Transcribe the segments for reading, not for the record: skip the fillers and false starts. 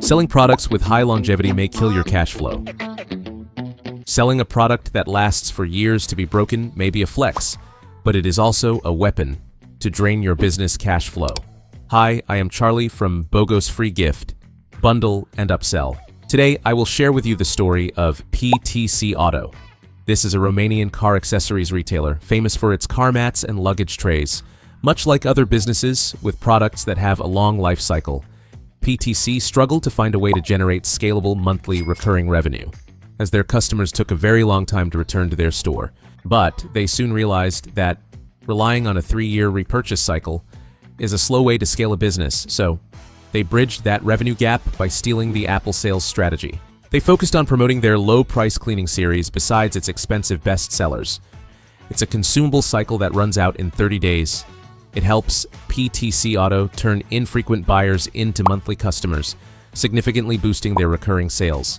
Selling products with high longevity may kill your cash flow. Selling a product that lasts for years to be broken may be a flex, but it is also a weapon to drain your business cash flow. Hi, I am Charlie from BOGOS Free Gift, Bundle and Upsell. Today, I will share with you the story of PTC Auto. This is a Romanian car accessories retailer famous for its car mats and luggage trays. Much like other businesses with products that have a long life cycle, PTC struggled to find a way to generate scalable monthly recurring revenue, as their customers took a very long time to return to their store. But they soon realized that relying on a 3-year repurchase cycle is a slow way to scale a business, so they bridged that revenue gap by stealing the Apple sales strategy. They focused on promoting their low-price cleaning series besides its expensive bestsellers. It's a consumable cycle that runs out in 30 days. It helps PTC Auto turn infrequent buyers into monthly customers, significantly boosting their recurring sales.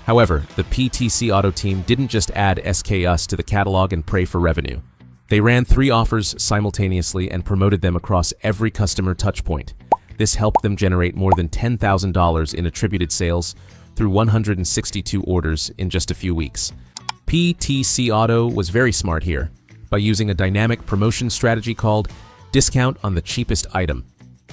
However, the PTC Auto team didn't just add SKUs to the catalog and pray for revenue. They ran 3 offers simultaneously and promoted them across every customer touchpoint. This helped them generate more than $10,000 in attributed sales through 162 orders in just a few weeks. PTC Auto was very smart here by using a dynamic promotion strategy called Discount on the Cheapest Item.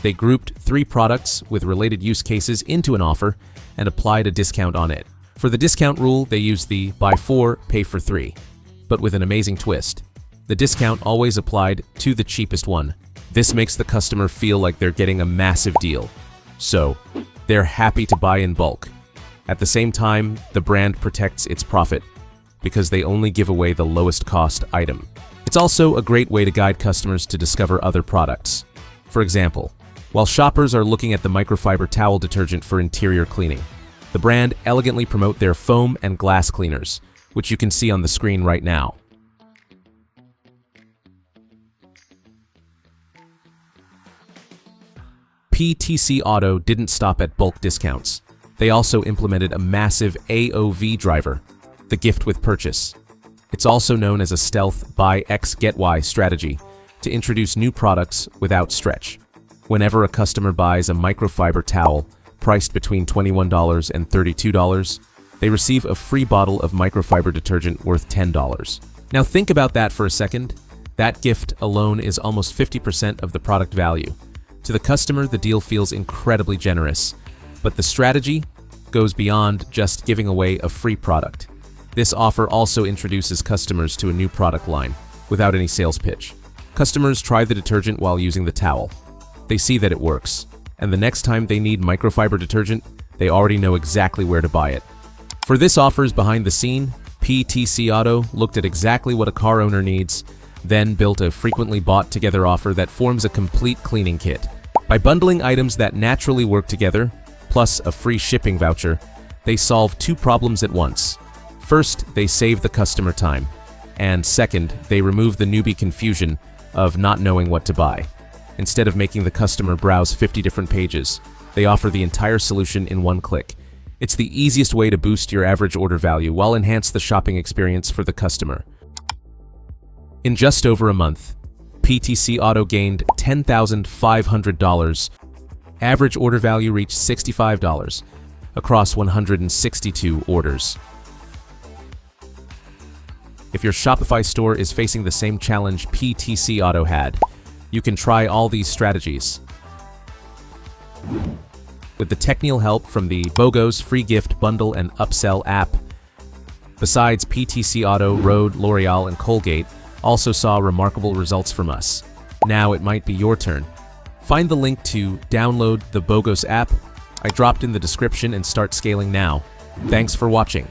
They grouped 3 products with related use cases into an offer and applied a discount on it. For the discount rule, they used the buy 4, pay for 3, but with an amazing twist. The discount always applied to the cheapest one. This makes the customer feel like they're getting a massive deal, so they're happy to buy in bulk. At the same time, the brand protects its profit because they only give away the lowest cost item. It's also a great way to guide customers to discover other products. For example, while shoppers are looking at the microfiber towel detergent for interior cleaning, the brand elegantly promote their foam and glass cleaners, which you can see on the screen right now. PTC Auto didn't stop at bulk discounts. They also implemented a massive AOV driver, the gift with purchase. It's also known as a stealth buy X get Y strategy to introduce new products without stretch. Whenever a customer buys a microfiber towel priced between $21 and $32, they receive a free bottle of microfiber detergent worth $10. Now think about that for a second. That gift alone is almost 50% of the product value. To the customer, the deal feels incredibly generous, but the strategy goes beyond just giving away a free product. This offer also introduces customers to a new product line without any sales pitch. Customers try the detergent while using the towel. They see that it works, and the next time they need microfiber detergent, they already know exactly where to buy it. For this offer's behind the scene, PTC Auto looked at exactly what a car owner needs, then built a frequently bought together offer that forms a complete cleaning kit. By bundling items that naturally work together, plus a free shipping voucher, they solve 2 problems at once. First, they save the customer time, and second, they remove the newbie confusion of not knowing what to buy. Instead of making the customer browse 50 different pages, they offer the entire solution in one click. It's the easiest way to boost your average order value while enhance the shopping experience for the customer. In just over a month, PTC Auto gained $10,500. Average order value reached $65 across 162 orders. If your Shopify store is facing the same challenge PTC Auto had, you can try all these strategies. With the technical help from the BOGOS Free Gift Bundle and Upsell app, besides PTC Auto, Rode, L'Oreal, and Colgate also saw remarkable results from us. Now it might be your turn. Find the link to download the BOGOS app. I dropped in the description and start scaling now. Thanks for watching.